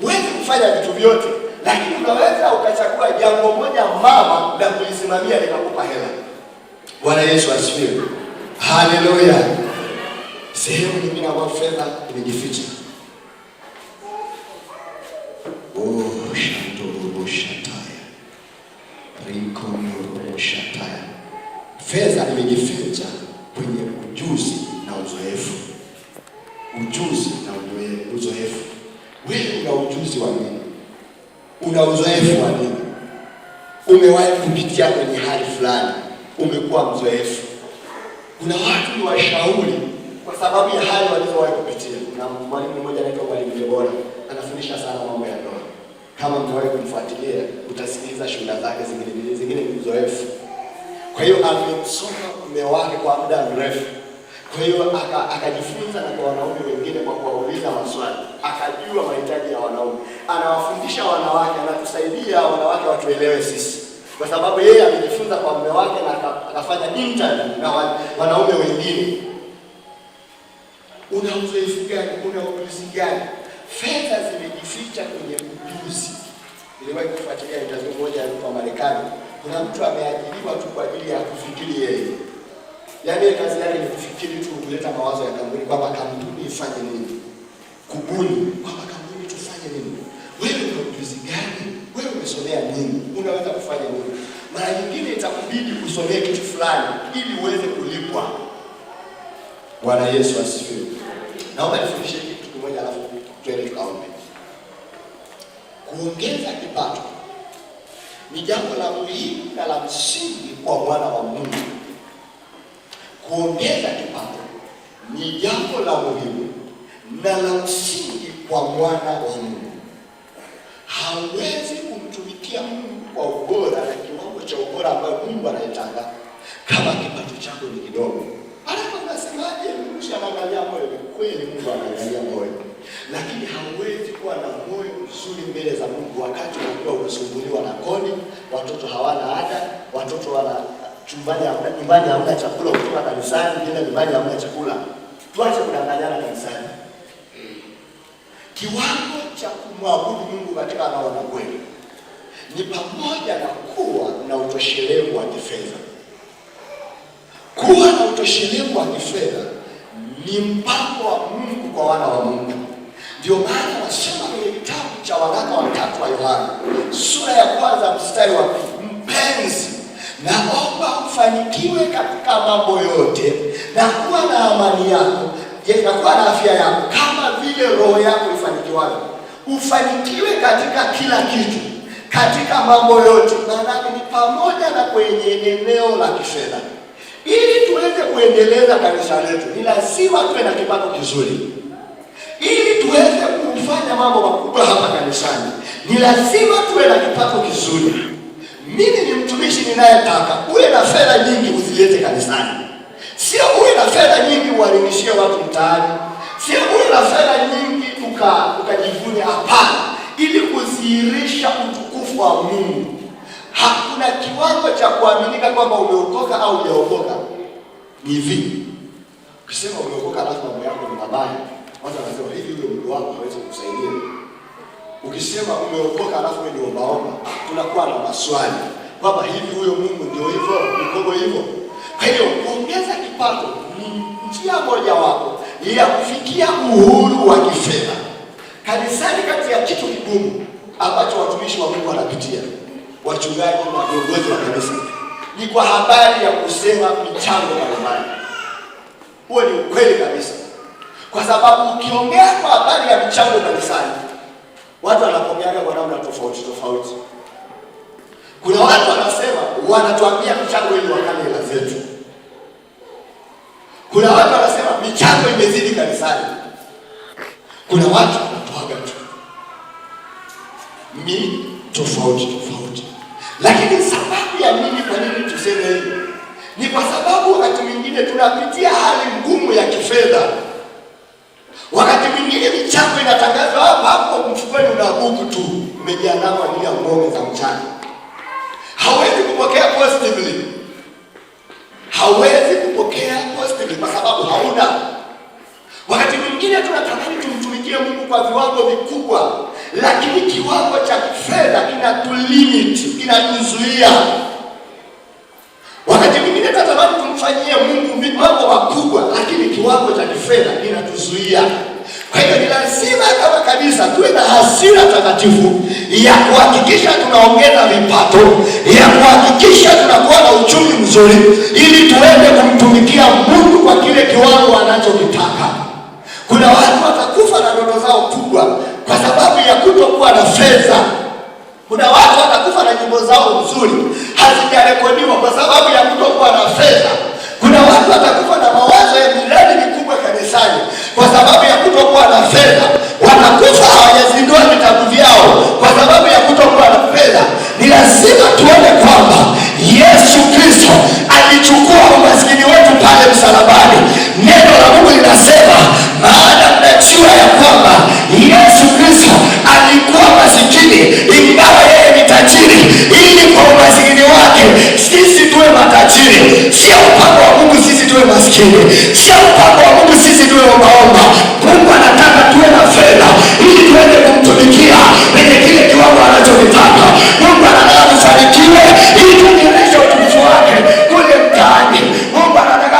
Huwezi kufanya vitu vyote, lakini unaweza ukachagua jambo moja mama na kulisimamia likakupa hela. Bwana Yesu asifiwe. Haleluya. Sehemu nyingine ambayo fedha imejificha. Fedha imejificha kwenye ujuzi na uzoefu. Ujuzi na uzoefu. Wewe una ujuzi wa nini? Una uzoefu wa nini? Umewahi kupitia kwenye hali fulani, umekuwa mzoefu. Kuna watu ni washauri kwa sababu ya hali walizowahi kupitia. Kuna mwalimu mmoja anaitwa Mwalimu Debora, anafundisha sana mambo ya ndoa. Kama mtawahi kumfuatilia, utasikiliza shuhuda zake zingine ni uzoefu. Kwa hiyo amemsoma mume wake kwa muda mrefu. Kwa hiyo akajifunza na kwa wanaume wengine kwa kuwauliza maswali. Akajua mahitaji ya wanaume. Anawafundisha wanawake, anatusaidia wanawake watuelewe sisi. Kwa sababu yeye amejifunza kwa mume wake na akafanya interview na wanaume wengine. Una uzoefu gani? Una ujuzi gani? Fedha zimejificha kwenye ujuzi. Niliwahi kufuatilia interview moja hapa Marekani. Kuna mtu ameajiriwa tu kwa ajili ya kufikiri yeye. Yaani kazi yake ni kufikiri tu, kuleta mawazo ya kampuni kwamba kampuni ifanye nini. Kubuni kwamba kampuni tufanye nini. Wewe una ujuzi gani? Wewe umesomea nini? Unaweza kufanya nini? Mara nyingine itakubidi kusomea kitu fulani ili uweze kulipwa. Bwana Yesu asifiwe. Naomba nifundishe kitu kimoja alafu twende tukaombe. Kuongeza kipato ni jambo la muhimu na la msingi kwa mwana wa Mungu. Kuongeza kipato ni jambo la muhimu na la msingi kwa mwana wa Mungu. Hauwezi kumtumikia Mungu kwa ubora na kiwango cha ubora ambayo Mungu anaitaka kama kipato chako ni kidogo. Alafu unasemaje Mungu anaangalia moyo? Ni kweli Mungu anaangalia moyo. Lakini hauwezi kuwa na moyo mzuri mbele za Mungu wakati unakuwa unasumbuliwa na kodi, watoto hawana ada, watoto wana nyumbani hamna chakula, kutoka kanisani bila nyumbani hamna chakula. Tuache kudanganyana kanisani. Kiwango cha kumwabudu Mungu katika anaona kweli ni pamoja na kuwa na utoshelevu wa kifedha. Kuwa na utoshelevu wa kifedha ni mpango wa Mungu kwa wana wa Mungu. Ndio maana nasema kwenye kitabu cha waraka wa 3 wa Yohana sura ya 1 mstari wa 2, mpenzi, naomba ufanikiwe katika mambo yote na kuwa na amani yako, na kuwa na afya yako kama vile roho yako ifanikiwavyo. Ufanikiwe katika kila kitu, katika mambo yote, maana ni pamoja na kwenye eneo la kifedha. Ili tuweze kuendeleza kanisa letu, ni lazima tuwe na kipato kizuri. Ili tuweze kufanya mambo makubwa hapa kanisani, ni lazima tuwe na kipato kizuri. Mimi ni mtumishi ninayetaka uwe na fedha nyingi uzilete kanisani. Sio uwe na fedha nyingi uwalimishie watu mtaani. Sio uwe na fedha nyingi ukajivune, hapana. Ili kudhihirisha utukufu wa Mungu. Hakuna kiwango cha kuaminika kwamba umeokoka au hujaokoka. Ni hivi. Ukisema umeokoka alafu mambo yako ni mabaya, watu wanasema hivi yule mtu wako hawezi kukusaidia. Ukisema umeokoka alafu ni ombaomba, tunakuwa na maswali kwamba hivi huyo Mungu ndio hivyo mikogo hivyo. Kwa hiyo kuongeza kipato ni njia moja wapo ya kufikia uhuru wa kifedha kanisani. Kati ya kitu kigumu ambacho watumishi wa Mungu wanapitia, wachungaji na viongozi wa kanisa, ni kwa habari ya kusema michango mbalimbali. Huo ni ukweli kabisa, kwa sababu ukiongea kwa habari ya michango kanisani, watu wanapokeaga kwa namna tofauti tofauti. Kuna watu wanasema wanatuambia michango ili wakane hela zetu. Kuna watu wanasema michango imezidi kanisani. Kuna watu wanatoaga tu tofauti. Lakini sababu ya nini, kwa nini tuseme hivyo, ni kwa sababu wakati mwingine tunapitia hali ngumu ya kifedha. Wakati mwingine michango inatangazwa hapo mfukoni, una buku tu umejiandaa kwa ajili ya ngome za mchana. Hawezi kupokea positively. Kwa sababu hauna. Wakati mwingine tunatamani tumtumikie Mungu kwa viwango vikubwa, lakini kiwango cha fedha kinatulimit, kinatuzuia. Wakati mwingine tunatamani tumfanyie Mungu mambo makubwa, lakini kiwango cha fedha kinatuzuia. Kwa hiyo ni lazima kama kanisa tuwe na hasira takatifu ya kuhakikisha tunaongeza vipato, ya kuhakikisha tunakuwa na uchumi mzuri, ili tuweze kumtumikia Mungu kwa kile kiwango anachokitaka. Kuna watu watakufa na ndoto zao kubwa kwa sababu ya kutokuwa na fedha. Kuna watu watakufa na nyimbo zao nzuri hazijarekodiwa kwa sababu ya kutokuwa na fedha. Kuna watu watakufa na mawazo ya miradi mikubwa kanisani kwa sababu ya kutokuwa na fedha. Watakufa hawajazindua vitabu vyao kwa sababu ya kutokuwa na fedha. Ni lazima tuone kwamba Yesu Kristo alichukua umaskini wetu pale msalabani. Neno la Mungu linasema, maana mnajua ya kwamba Yesu Kristo alikuwa masikini ingawa yeye ni tajiri, ili kwa umasikini wake sisi tuwe matajiri. Sio mpango wa Mungu sisi tuwe maskini, sio mpango wa Mungu sisi tuwe ombaomba. Mungu anataka tuwe na fedha ili tuweze kumtumikia kwenye kile kiwango anachokitaka. Mungu anataka tufanikiwe ili tuendeleze utumishi wake kule mtaani. Mungu anataka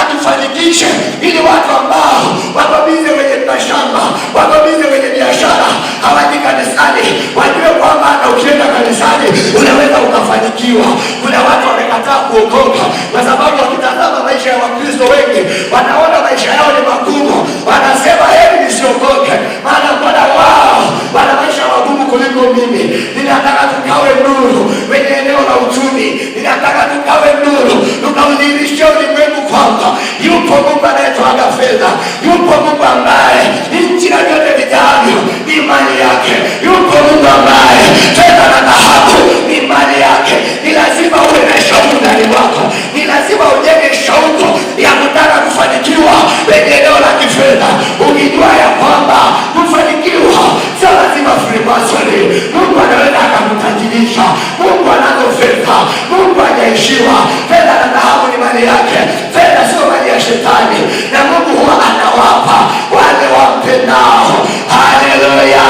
atufanikishe ili watu ambao wako bize kwenye mashamba, wako bize kwenye biashara, hawaji kanisani, wajue kwamba hata ukienda kanisani unaweza ukafanikiwa. Kuna watu wamekataa kuokoka kwa sababu wakitazama maisha ya Wakristo wengi wanaona maisha yao ni magumu. Wanasema heri nisiokoke, maana Bwana wao wana maisha magumu kuliko mimi. Ninataka tukawe nuru kwenye eneo la uchumi. Ninataka tukawe nuru, tukaudhihirishe ulimwengu kwamba yupo Mungu anayetoaga fedha. Yupo Mungu ambaye nchi na vyote vijavyo ni mali yake. Yupo Mungu ambaye fedha na dhahabu ni mali yake. Ni lazima uwe na shauku ndani mwako. Ni lazima ujenge shauku ya kutaka kufanikiwa kwenye eneo la kifedha, ukijua ya kwamba kufanikiwa sio lazima frimasoni. Mungu anaweza akamtajirisha. Mungu anazo fedha. Mungu hajaishiwa. Fedha na dhahabu ni mali yake. Fedha sio mali ya shetani, na Mungu huwa anawapa wale wampendao. Haleluya,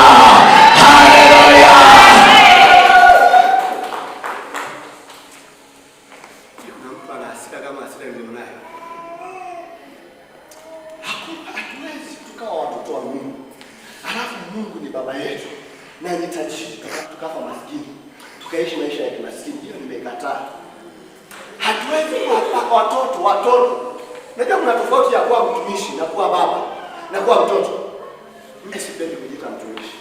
haleluya. Hatuwezi tukawa watoto wa Mungu alafu Mungu ni baba yetu na ni tajiri, tukafa maskini, tukaishi maisha ya kimaskini. Hiyo nimekataa. Hatuwezi kuwa watoto. Najua kuna tofauti ya kuwa mtumishi na kuwa baba na kuwa mtoto. Mimi sipendi kujiita mtumishi.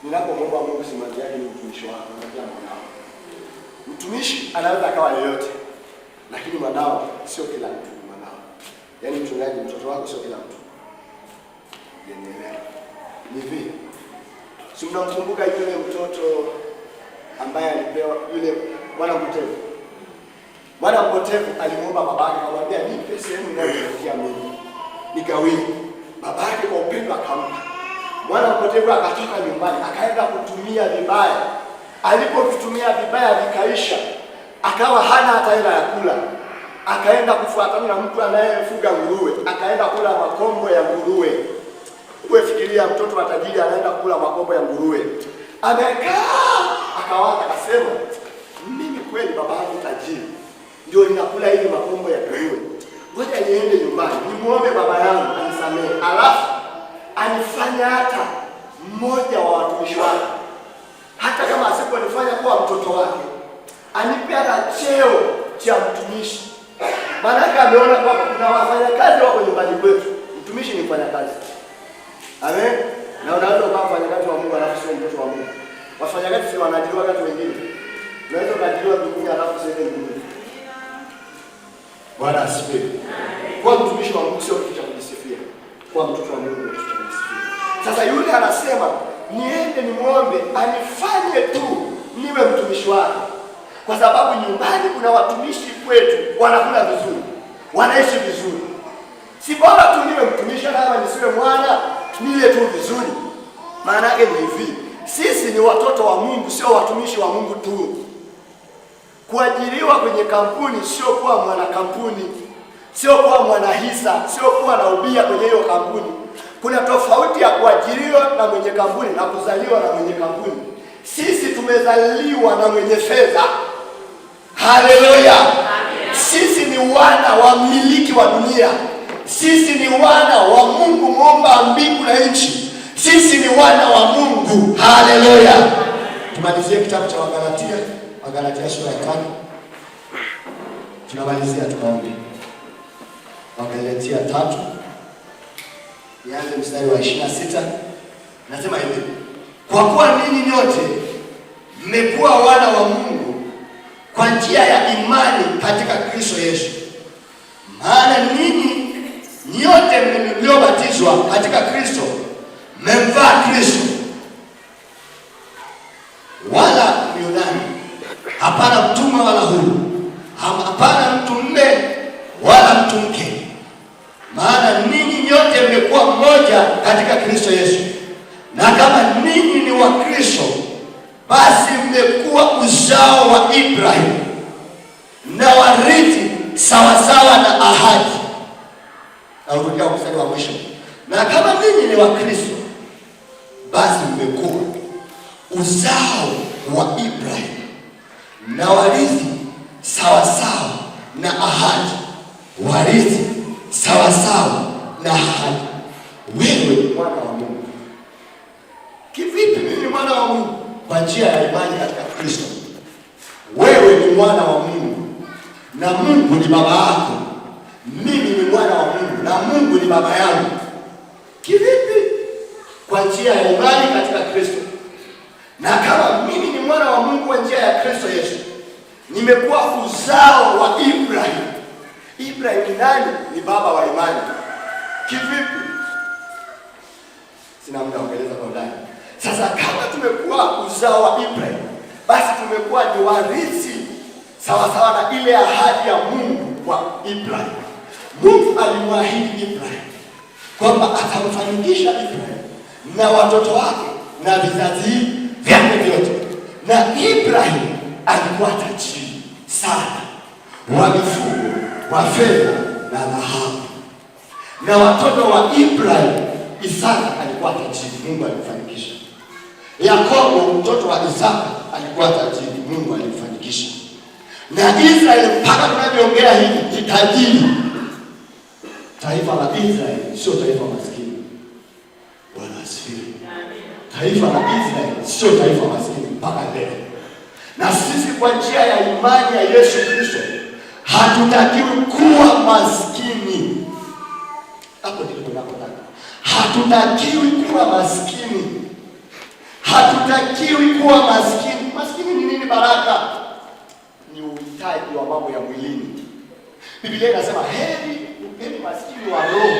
Ninapomwomba Mungu simwambiani ni mtumishi wako, namwambia mwanao. Mtumishi anaweza akawa yeyote, lakini mwanao sio kila mtu. Mwanao, yaani mchungaji, mtoto wako sio kila mtu. Nielewa. Ni vile. Si mnamkumbuka yule mtoto ambaye alipewa yule mwana mpotevu? Mwana mpotevu alimuomba babake, akamwambia nipe sehemu inayoelekea mimi nikawie. Babake kwa upendo akampa. Mwana mpotevu akatoka nyumbani, akaenda kutumia vibaya. Alipotumia vibaya vikaisha, akawa hana hata hela ya kula. Akaenda kufuatana na mtu anayefuga nguruwe, akaenda kula makombo ya nguruwe. Wewe fikiria mtoto wa tajiri anaenda kula makombo ya nguruwe. Amekaa akawaza akasema, mimi kweli baba yangu tajiri ndio ninakula hivi makombo ya nguruwe. Ngoja niende nyumbani nimuombe baba yangu anisamehe, alafu anifanya hata mmoja wa watumishi wake, hata kama asiponifanya kuwa mtoto wake, anipe hata cheo cha mtumishi. Maana yake ameona kwamba kuna wafanyakazi wako nyumbani kwetu, mtumishi ni mfanyakazi. Amen. Na unaweza kuwa mfanyakazi wa Mungu alafu sio mtoto wa Mungu. Wafanyakazi si wanaajiriwa wakati wengine. Unaweza kuajiriwa mbinguni alafu sio mbinguni. Bwana asifiwe. Kwa mtumishi wa Mungu sio kitu cha kujisifia. Kwa mtoto wa Mungu ni kitu cha kujisifia. Sasa yule anasema niende nimuombe anifanye tu niwe mtumishi wake. Kwa sababu nyumbani kuna watumishi kwetu wanakula vizuri, wanaishi vizuri. Si bora tu niwe mtumishi kama nisiwe mwana, nile tu vizuri. Maana yake ni hivi, sisi ni watoto wa Mungu, sio watumishi wa Mungu tu. Kuajiriwa kwenye kampuni sio kuwa mwana kampuni, sio kuwa mwana hisa, sio kuwa na ubia kwenye hiyo kampuni. Kuna tofauti ya kuajiriwa na mwenye kampuni na kuzaliwa na mwenye kampuni. Sisi tumezaliwa na mwenye fedha. Haleluya! Sisi ni wana wa mmiliki wa dunia. Sisi ni wana wa Mungu muumba mbingu na nchi. Sisi ni wana wa Mungu. Haleluya! Tumalizie kitabu cha Wagalatia sura ya 5. Tunamalizia tukaombe. Wagalatia 3. Nianze mstari wa 26. Nasema hivi: kwa kuwa ninyi nyote mmekuwa wana wa Mungu kwa njia ya imani katika Kristo Yesu. Maana ninyi nyote mliobatizwa katika Kristo mmemvaa Kristo. Wala Myunani, hapana mtumwa wala huru, hapana mtu mume wala mtu mke, maana ninyi nyote mmekuwa mmoja katika Kristo Yesu. Na kama ninyi ni wa Kristo, basi mmekuwa uzao wa Ibrahim na warithi sawasawa na ahadi. Naurudia mstari wa mwisho. Na kama ninyi ni wa Kristo, basi mmekuwa uzao wa Ibrahim na warithi sawasawa na ahadi. Warithi sawasawa na ahadi. Wewe ni mwana wa Mungu. Kivipi mimi ni mwana wa Mungu? Kwa njia ya imani katika Kristo. Wewe ni mwana wa Mungu na Mungu ni baba yako. Mimi ni mwana wa Mungu na Mungu ni baba yangu. Kivipi? Kwa njia ya imani katika Kristo. Na kama mimi ni mwana wa Mungu kwa njia ya Kristo Yesu, nimekuwa uzao wa Ibrahim. Ibrahim ni nani? Ni baba wa imani. Kivipi? Sina muda kueleza kwa ndani. Sasa kama tumekuwa uzao wa Ibrahim, basi tumekuwa ni warithi sawasawa na ile ahadi ya Mungu kwa Ibrahim. Mungu alimwahidi Ibrahim kwamba atamfanikisha Ibrahim na watoto wake na vizazi vyake vyote. Na Ibrahim alikuwa tajiri sana wa mifugo, wa fedha na dhahabu. Na watoto wa Ibrahim, Isaka alikuwa tajiri, Mungu alimfanikisha. Yakobo mtoto wa Isaka alikuwa tajiri, Mungu alimfanikisha. Na Israeli mpaka tunavyoongea hivi ni tajiri. Taifa la Israeli sio taifa maskini. Bwana asifiwe. Taifa la Israeli sio taifa maskini mpaka leo. Na sisi kwa njia ya imani ya Yesu Kristo hatutakiwi kuwa maskini. Hapo ndipo tunapotaka. Hatutakiwi kuwa maskini. Hatutakiwi kuwa maskini. Maskini ni nini? Baraka ni uhitaji wa mambo ya mwilini. Biblia inasema heri maskini wa roho,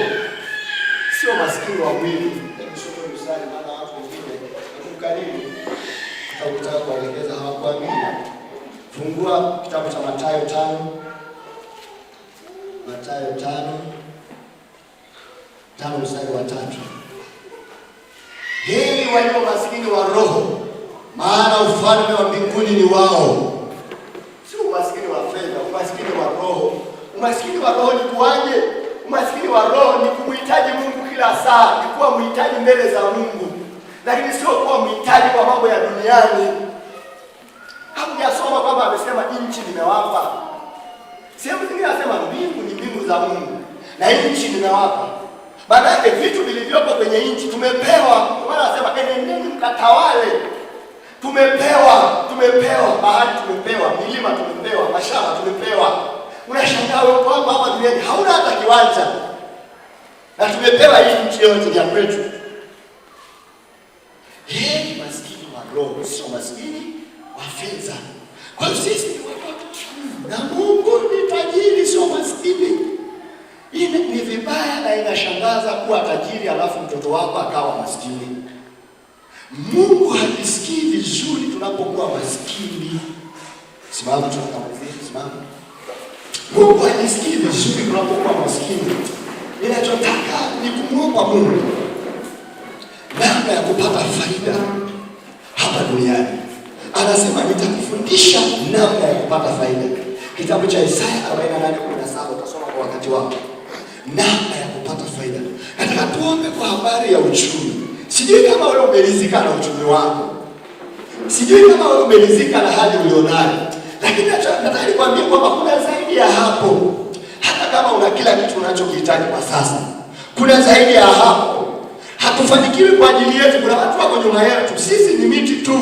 sio maskini wa mwili. Hebu soma mstari, maana watu wengine kukariri tutakutaka kuelekeza hawakuamini. Fungua kitabu cha Mathayo 5. Mathayo 5 mstari wa 3. Heri walio maskini wa roho, maana ufalme wa mbinguni ni wao. Sio umaskini wa fedha, umaskini wa roho. Umaskini wa roho ni kuaje? Umaskini wa roho ni kumhitaji Mungu kila kila saa ni kuwa mhitaji mbele za Mungu, lakini sio kuwa mhitaji kwa mambo ya duniani. Hamjasoma kwamba amesema nchi nimewapa. Sehemu zingine anasema mbingu ni mbingu za Mungu na nchi nimewapa. Maana yake vitu vilivyopo kwenye nchi tumepewa. Maana anasema enendeni mkatawale. Tumepewa bahari, tumepewa milima, tumepewa mashamba, tumepewa. Unashangaa wewe uko hapa duniani hauna hata kiwanja, na tumepewa hii nchi yote ya kwetu. Heri maskini wa roho, sio maskini wa fedha. Kwa hiyo sisi ni watoto na Mungu ni tajiri, sio maskini. Hii ni vibaya na inashangaza kuwa tajiri alafu mtoto wako akawa maskini. Mungu hajisikii vizuri tunapokuwa maskini. Simama tunakamalizia, simama. Mungu hajisikii vizuri tunapokuwa maskini. Ninachotaka ni kumwomba Mungu namna ya kupata faida hapa duniani. Anasema nitakufundisha namna ya kupata faida. Kitabu cha Isaya 48:17 utasoma kwa wakati wako. Namna ya kupata faida. Nataka tuombe kwa habari ya uchumi. Sijui kama wewe umeridhika na uchumi wako. Sijui kama wewe umeridhika na hali ulionayo. Lakini nataka nikwambie kwamba kuna zaidi ya hapo. Hata kama una kila kitu unachokihitaji kwa sasa, kuna zaidi ya hapo. Hatufanikiwi kwa ajili yetu, kuna watu wako nyuma yetu. Sisi ni miti tu.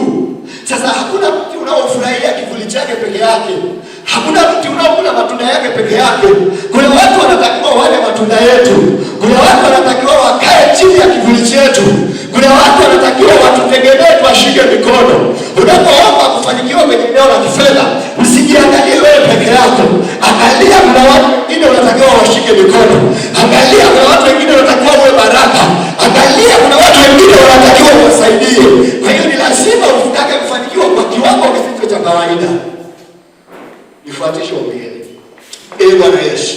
Sasa hakuna mti unaofurahia kivuli chake peke yake. Hakuna mti unaokula matunda yake peke yake. Kuna watu wanatakiwa wale matunda yetu. Kuna watu wanatakiwa wakae chini ya kivuli chetu. Kuna watu wanatakiwa watutegemee, tuwashike mikono. Unapoomba kufanikiwa kwenye eneo la kifedha, usijiangalie wewe peke yako. Angalia kuna watu wengine wanatakiwa washike mikono. Angalia kuna watu wengine wanatakiwa uwe baraka. Angalia kuna watu wengine wanatakiwa wasaidie. Kwa hiyo ni lazima utake kufanikiwa kwa kiwango kisicho cha kawaida. Nifuatishe mbele. Bwana Yesu.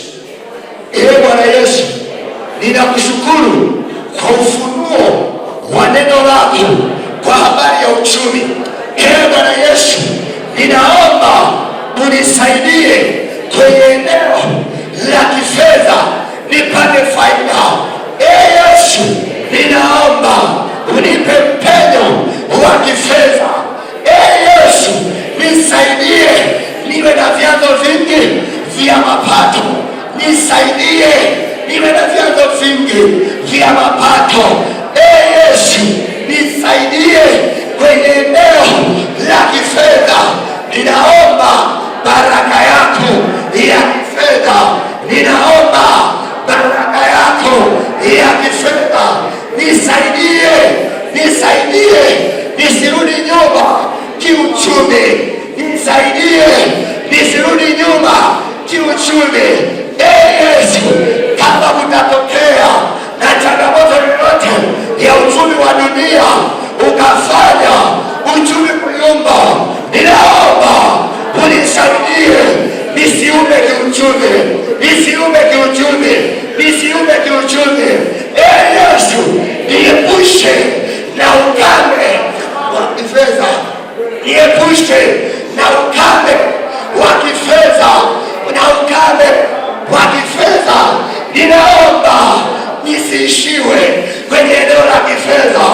Bwana Yesu, ninakushukuru kwa ufunuo wa neno lako kwa habari ya uchumi. Bwana Yesu, ninaomba unisaidie kwenye eneo la kifedha nipate faida. Yesu, ninaomba unipe mpenyo wa kifedha. Yesu, nisaidie niwe na vyanzo vingi vya mapato. Nisaidie niwe na vyanzo vingi vya mapato. Yesu, nisaidie kwenye eneo la kifedha. Ninaomba baraka yako ya kifedha. Ninaomba baraka yako ya kifedha. Nisaidie nisirudi nyuma kiuchumi. Nisaidie nisirudi nyuma kiuchumi. Yesu, kama kutatokea na changamoto yoyote ya uchumi wa dunia ukafanya uchumi kuyumba, ninaomba unisaidie nisiume kiuchumi. Yesu, niepushe na ukame wa kifedha. Niepushe na ukame wa kifedha. Ninaomba nisiishiwe kwenye eneo la kifedha.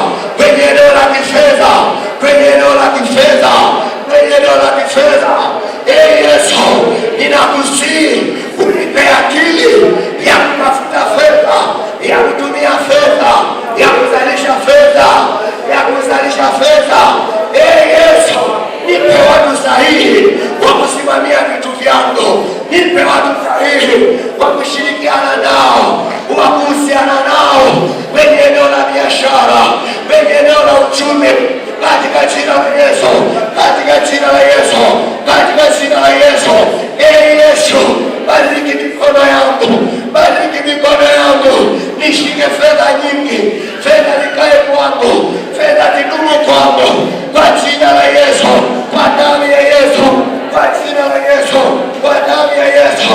Yesu, ninakusihi unipe akili ya kutafuta fedha, ya kutumia fedha, ya kuzalisha fedha. Yesu, nipe watu sahihi wa kusimamia vitu vyangu. Nipe watu sahihi wa kushirikiana nao, wa kuhusiana nao kwenye eneo la biashara, kwenye eneo la uchumi, katika jina la Yesu. Yesu, bariki mikono yangu, nishike fedha nyingi, fedha zikae kwangu, fedha zidumu kwangu, kwa jina la Yesu, kwa damu ya Yesu, kwa jina la Yesu, kwa damu ya Yesu.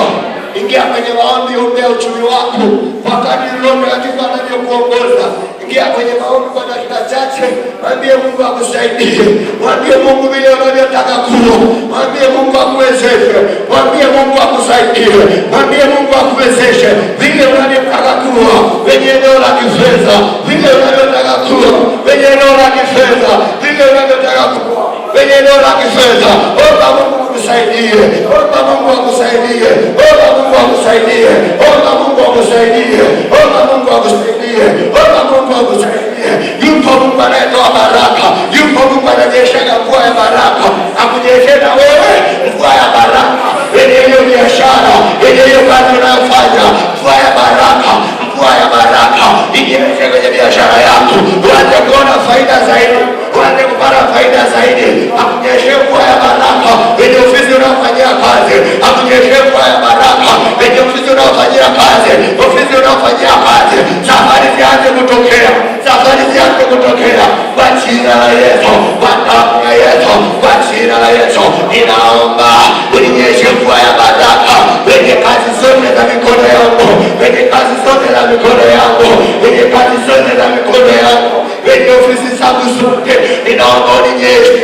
Ingia kwenye maombi, ombea uchumi wako kwa kadiri Roho Mtakatifu anavyokuongoza. Ingia kwenye maombi kwa dakika chache, mwambie Mungu akusaidie, mwambie Mungu vile unavyotaka kuwa, mwambie Mungu akuwezeshe, mwambie Mungu akusaidie, mwambie Mungu akuwezeshe vile unavyotaka kuwa kwenye eneo la kifedha. kutokea, safari zako kutokea kwa jina la Yesu, kwa damu ya Yesu, kwa jina la Yesu. Ninaomba uninyeshe mvua ya baraka kwenye kazi zote za mikono yangu, kwenye kazi zote za mikono yangu, kwenye kazi zote za mikono yangu, kwenye ofisi zangu zote. Ninaomba uninyeshe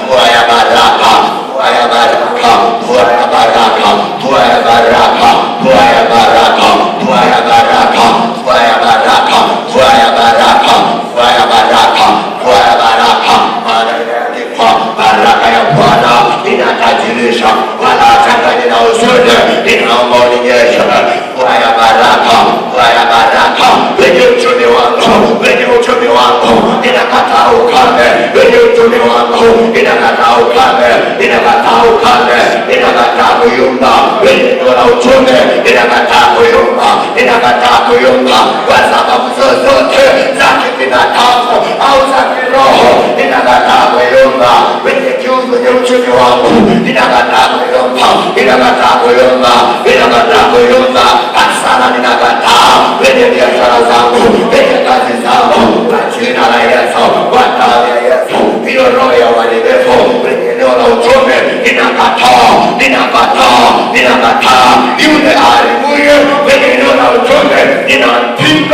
mvua ya baraka, mvua ya baraka, mvua ya baraka, mvua ya baraka, mvua ya baraka, mvua ya baraka, mvua ya baraka, mvua ya baraka, mvua ya baraka, mvua ya baraka. Maana imeandikwa, baraka ya Bwana inatajirisha wala hachangani na huzuni. Ninaomba uninyeshe mvua ya baraka, mvua ya baraka kwenye uchumi wangu, kwenye uchumi wangu. Ninakataa ukame kwenye uchumi wangu, ninakataa ukame, ninakataa ukame, ninakataa kuyumba kwenye eneo la uchumi, ninakataa kuyumba, ninakataa kuyumba kwa sababu zozote za kibinadamu au za kiroho. Ninakataa kuyumba kwenye kiungo cha uchumi wangu, ninakataa kuyumba, ninakataa kuyumba, ninakataa kuyumba. Hasara ninakataa kwenye biashara zangu, kwenye kazi zangu, kwa jina la Yesu, kwa damu ya Yesu. Hiyo roho ya uharibifu kwenye eneo la uchumi ninakataa, ninakataa, ninakataa. Yule aharibuye kwenye eneo la uchumi ninampinga